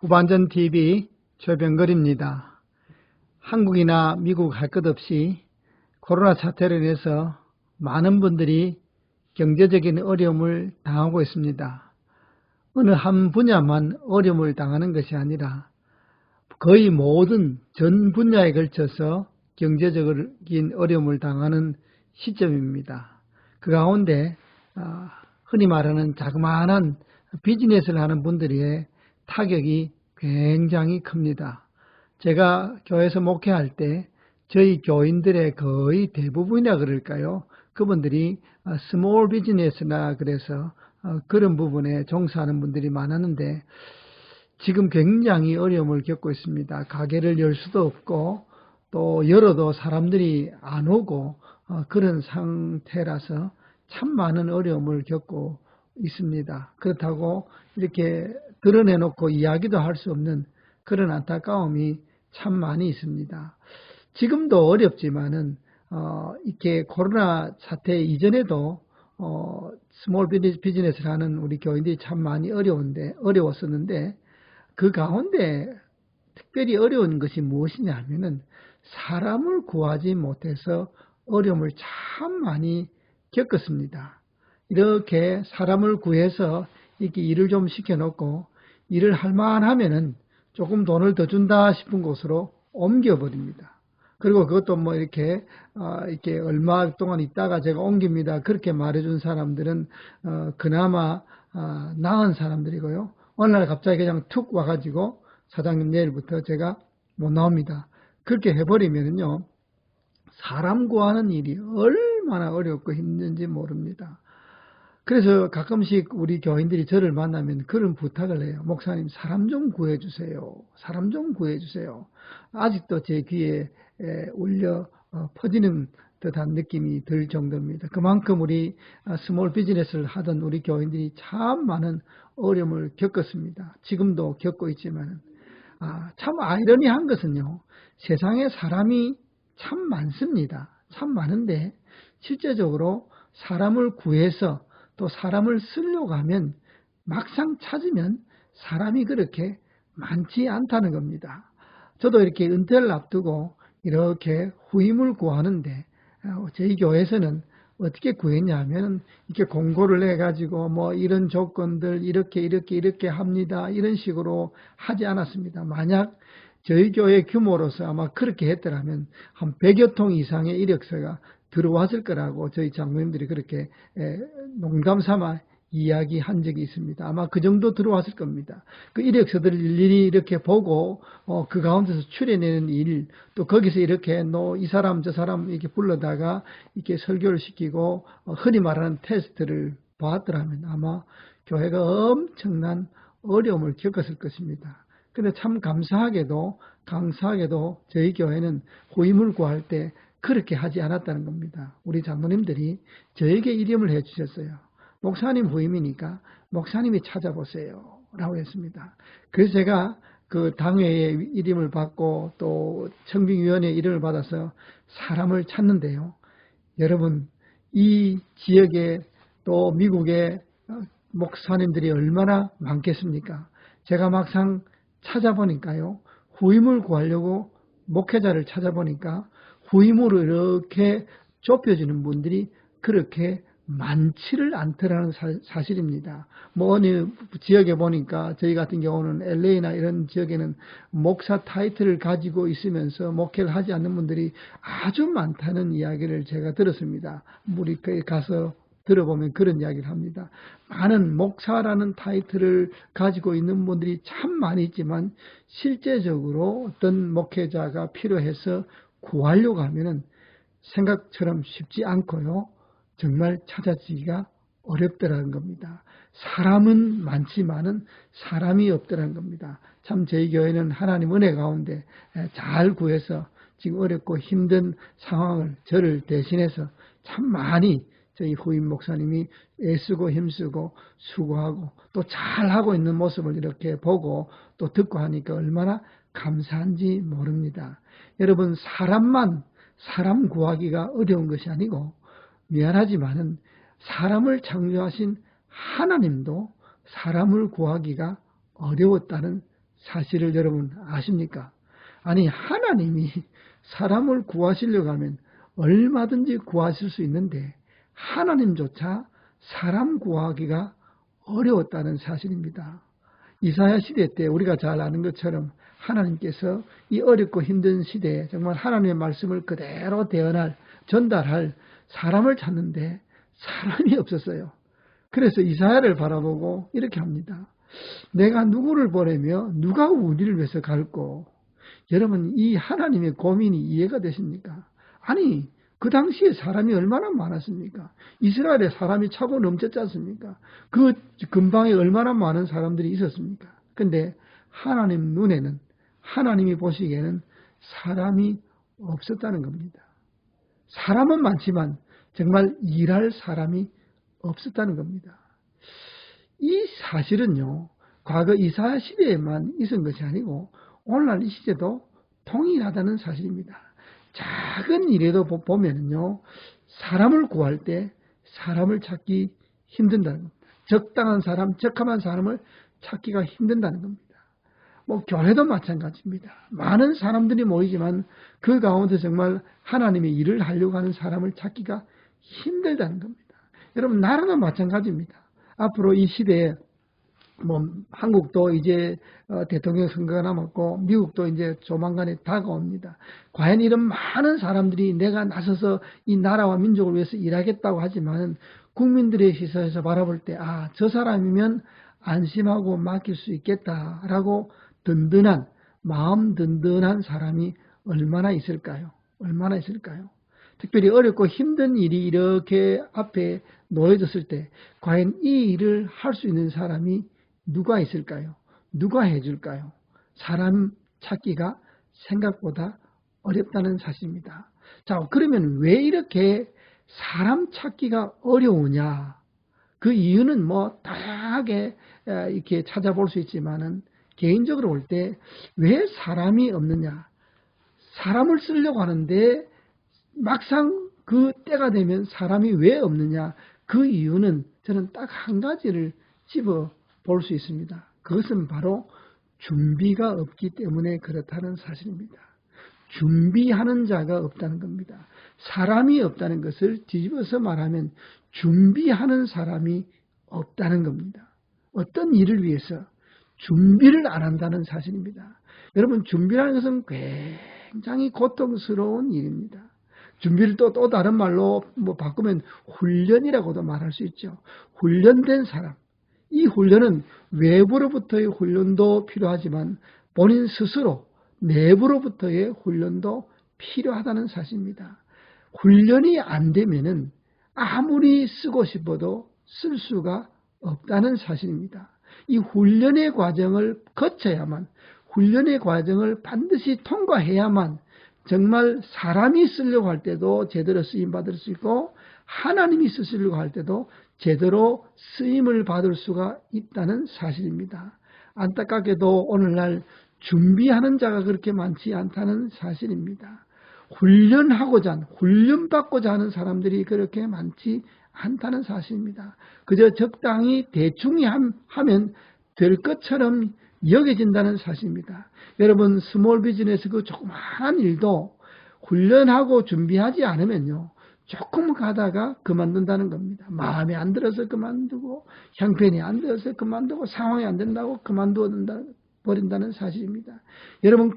후반전TV 최병걸입니다. 한국이나 미국 할 것 없이 코로나 사태로 인해서 많은 분들이 경제적인 어려움을 당하고 있습니다. 어느 한 분야만 어려움을 당하는 것이 아니라 거의 모든 전 분야에 걸쳐서 경제적인 어려움을 당하는 시점입니다. 그 가운데 흔히 말하는 자그마한 비즈니스를 하는 분들의 타격이 굉장히 큽니다. 제가 교회에서 목회할 때 저희 교인들의 거의 대부분이라 그럴까요? 그분들이 스몰 비즈니스나 그래서 그런 부분에 종사하는 분들이 많았는데 지금 굉장히 어려움을 겪고 있습니다. 가게를 열 수도 없고 또 열어도 사람들이 안 오고 그런 상태라서 참 많은 어려움을 겪고 있습니다. 그렇다고 이렇게 드러내놓고 이야기도 할 수 없는 그런 안타까움이 참 많이 있습니다. 지금도 어렵지만은 이렇게 코로나 사태 이전에도 스몰 비즈니스를 하는 우리 교인들이 참 많이 어려웠었는데 그 가운데 특별히 어려운 것이 무엇이냐 하면은 사람을 구하지 못해서 어려움을 참 많이 겪었습니다. 이렇게 사람을 구해서 이렇게 일을 좀 시켜놓고 일을 할 만하면은 조금 돈을 더 준다 싶은 곳으로 옮겨버립니다. 그리고 그것도 뭐 이렇게 얼마 동안 있다가 제가 옮깁니다. 그렇게 말해준 사람들은 그나마 나은 사람들이고요. 어느 날 갑자기 그냥 툭 와가지고 사장님 내일부터 제가 못 나옵니다. 그렇게 해버리면요 사람 구하는 일이 얼마나 어렵고 힘든지 모릅니다. 그래서 가끔씩 우리 교인들이 저를 만나면 그런 부탁을 해요. 목사님, 사람 좀 구해주세요. 사람 좀 구해주세요. 아직도 제 귀에 울려 퍼지는 듯한 느낌이 들 정도입니다. 그만큼 우리 스몰 비즈니스를 하던 우리 교인들이 참 많은 어려움을 겪었습니다. 지금도 겪고 있지만 참 아이러니한 것은요. 세상에 사람이 참 많습니다. 참 많은데 실제적으로 사람을 구해서 또 사람을 쓰려고 하면 막상 찾으면 사람이 그렇게 많지 않다는 겁니다. 저도 이렇게 은퇴를 앞두고 이렇게 후임을 구하는데 저희 교회에서는 어떻게 구했냐 하면 이렇게 공고를 해가지고 뭐 이런 조건들 이렇게 합니다. 이런 식으로 하지 않았습니다. 만약 저희 교회 규모로서 아마 그렇게 했더라면 한 100여 통 이상의 이력서가 들어왔을 거라고 저희 장로님들이 그렇게 농담 삼아 이야기한 적이 있습니다. 아마 그 정도 들어왔을 겁니다. 그 이력서들을 일일이 이렇게 보고 그 가운데서 추려내는 일, 또 거기서 이렇게 이 사람 저 사람 이렇게 불러다가 이렇게 설교를 시키고 흔히 말하는 테스트를 봤더라면 아마 교회가 엄청난 어려움을 겪었을 것입니다. 근데 참 감사하게도 저희 교회는 후임을 구할 때 그렇게 하지 않았다는 겁니다. 우리 장로님들이 저에게 이름을 해주셨어요. 목사님 후임이니까 목사님이 찾아보세요 라고 했습니다. 그래서 제가 그 당회의 이름을 받고 또 청빙위원회의 이름을 받아서 사람을 찾는데요. 여러분 이 지역에 또 미국에 목사님들이 얼마나 많겠습니까? 제가 막상 찾아보니까요. 후임을 구하려고 목회자를 찾아보니까 후임으로 이렇게 좁혀지는 분들이 그렇게 많지를 않더라는 사실입니다. 뭐 어느 지역에 보니까 저희 같은 경우는 LA나 이런 지역에는 목사 타이틀을 가지고 있으면서 목회를 하지 않는 분들이 아주 많다는 이야기를 제가 들었습니다. 우리 가서 들어보면 그런 이야기를 합니다. 많은 목사라는 타이틀을 가지고 있는 분들이 참 많이 있지만 실제적으로 어떤 목회자가 필요해서 구하려고 하면은 생각처럼 쉽지 않고요. 정말 찾아지기가 어렵더라는 겁니다. 사람은 많지만은 사람이 없더라는 겁니다. 참 저희 교회는 하나님 은혜 가운데 잘 구해서 지금 어렵고 힘든 상황을 저를 대신해서 참 많이 저희 후임 목사님이 애쓰고 힘쓰고 수고하고 또 잘하고 있는 모습을 이렇게 보고 또 듣고 하니까 얼마나 감사한지 모릅니다. 여러분 사람 구하기가 어려운 것이 아니고 미안하지만은 사람을 창조하신 하나님도 사람을 구하기가 어려웠다는 사실을 여러분 아십니까? 아니, 하나님이 사람을 구하시려고 하면 얼마든지 구하실 수 있는데 하나님조차 사람 구하기가 어려웠다는 사실입니다. 이사야 시대 때 우리가 잘 아는 것처럼 하나님께서 이 어렵고 힘든 시대에 정말 하나님의 말씀을 그대로 전달할 사람을 찾는데 사람이 없었어요. 그래서 이사야를 바라보고 이렇게 합니다. 내가 누구를 보내며 누가 우리를 위해서 갈고. 여러분, 이 하나님의 고민이 이해가 되십니까? 아니, 그 당시에 사람이 얼마나 많았습니까? 이스라엘에 사람이 차고 넘쳤지 않습니까? 그 근방에 얼마나 많은 사람들이 있었습니까? 근데 하나님 눈에는, 하나님이 보시기에는 사람이 없었다는 겁니다. 사람은 많지만 정말 일할 사람이 없었다는 겁니다. 이 사실은요, 과거 이사야 시대에만 있은 것이 아니고 오늘날 이 시대도 동일하다는 사실입니다. 작은 일에도 보면은요, 사람을 구할 때 사람을 찾기 힘든다는 겁니다. 적당한 사람, 적합한 사람을 찾기가 힘든다는 겁니다. 뭐 교회도 마찬가지입니다. 많은 사람들이 모이지만 그 가운데 정말 하나님의 일을 하려고 하는 사람을 찾기가 힘들다는 겁니다. 여러분, 나라도 마찬가지입니다. 앞으로 이 시대에 한국도 이제 대통령 선거가 남았고 미국도 이제 조만간에 다가옵니다. 과연 이런 많은 사람들이 내가 나서서 이 나라와 민족을 위해서 일하겠다고 하지만 국민들의 시선에서 바라볼 때 저 사람이면 안심하고 맡길 수 있겠다라고 마음 든든한 사람이 얼마나 있을까요? 얼마나 있을까요? 특별히 어렵고 힘든 일이 이렇게 앞에 놓여졌을 때 과연 이 일을 할 수 있는 사람이 누가 있을까요? 누가 해줄까요? 사람 찾기가 생각보다 어렵다는 사실입니다. 자, 그러면 왜 이렇게 사람 찾기가 어려우냐? 그 이유는 다양하게 이렇게 찾아볼 수 있지만은 개인적으로 볼 때 왜 사람이 없느냐? 사람을 쓰려고 하는데 막상 그 때가 되면 사람이 왜 없느냐? 그 이유는 저는 딱 한 가지를 집어 볼 수 있습니다. 그것은 바로 준비가 없기 때문에 그렇다는 사실입니다. 준비하는 자가 없다는 겁니다. 사람이 없다는 것을 뒤집어서 말하면 준비하는 사람이 없다는 겁니다. 어떤 일을 위해서 준비를 안 한다는 사실입니다. 여러분, 준비라는 것은 굉장히 고통스러운 일입니다. 준비를 또 다른 말로 바꾸면 훈련이라고도 말할 수 있죠. 훈련된 사람. 이 훈련은 외부로부터의 훈련도 필요하지만 본인 스스로 내부로부터의 훈련도 필요하다는 사실입니다. 훈련이 안 되면은 아무리 쓰고 싶어도 쓸 수가 없다는 사실입니다. 이 훈련의 과정을 거쳐야만, 훈련의 과정을 반드시 통과해야만 정말 사람이 쓰려고 할 때도 제대로 쓰임받을 수 있고 하나님이 쓰시려고 할 때도 제대로 쓰임을 받을 수가 있다는 사실입니다. 안타깝게도 오늘날 준비하는 자가 그렇게 많지 않다는 사실입니다. 훈련받고자 하는 사람들이 그렇게 많지 않다는 사실입니다. 그저 적당히 대충히 하면 될 것처럼 여겨진다는 사실입니다. 여러분, 스몰 비즈니스 그 조그마한 일도 훈련하고 준비하지 않으면요, 조금 가다가 그만둔다는 겁니다. 마음에 안 들어서 그만두고, 형편이 안 들어서 그만두고, 상황이 안 된다고 버린다는 사실입니다. 여러분,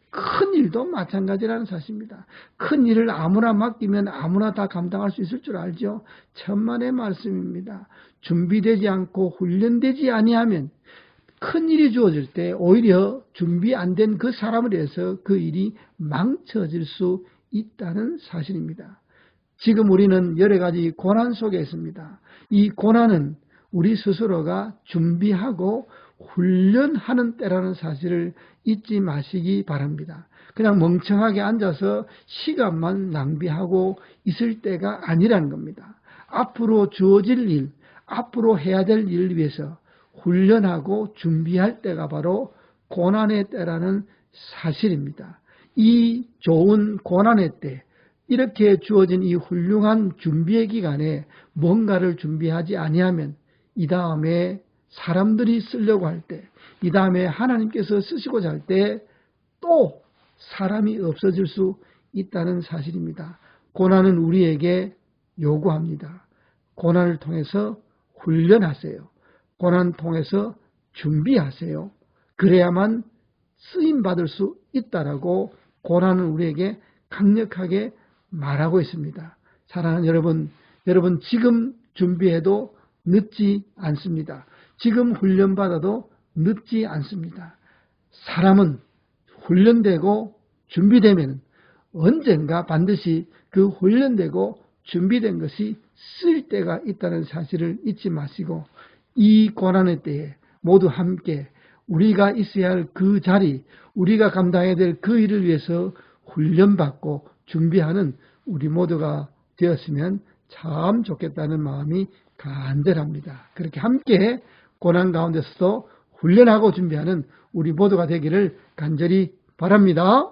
큰 일도 마찬가지라는 사실입니다. 큰 일을 아무나 맡기면 아무나 다 감당할 수 있을 줄 알죠? 천만의 말씀입니다. 준비되지 않고 훈련되지 아니하면 큰 일이 주어질 때 오히려 준비 안 된 그 사람을 위해서 그 일이 망쳐질 수 있다는 사실입니다. 지금 우리는 여러 가지 고난 속에 있습니다. 이 고난은 우리 스스로가 준비하고 훈련하는 때라는 사실을 잊지 마시기 바랍니다. 그냥 멍청하게 앉아서 시간만 낭비하고 있을 때가 아니라는 겁니다. 앞으로 주어질 일, 앞으로 해야 될 일을 위해서 훈련하고 준비할 때가 바로 고난의 때라는 사실입니다. 이 좋은 고난의 때, 이렇게 주어진 이 훌륭한 준비의 기간에 뭔가를 준비하지 아니하면 이 다음에 사람들이 쓰려고 할 때, 이 다음에 하나님께서 쓰시고자 할 때 또 사람이 없어질 수 있다는 사실입니다. 고난은 우리에게 요구합니다. 고난을 통해서 훈련하세요. 고난을 통해서 준비하세요. 그래야만 쓰임받을 수 있다라고 고난은 우리에게 강력하게 말하고 있습니다. 사랑하는 여러분 지금 준비해도 늦지 않습니다. 지금 훈련받아도 늦지 않습니다. 사람은 훈련되고 준비되면 언젠가 반드시 그 훈련되고 준비된 것이 쓸 때가 있다는 사실을 잊지 마시고 이 고난의 때에 모두 함께 우리가 있어야 할 그 자리, 우리가 감당해야 될 그 일을 위해서 훈련받고 준비하는 우리 모두가 되었으면 참 좋겠다는 마음이 간절합니다. 그렇게 함께 고난 가운데서도 훈련하고 준비하는 우리 모두가 되기를 간절히 바랍니다.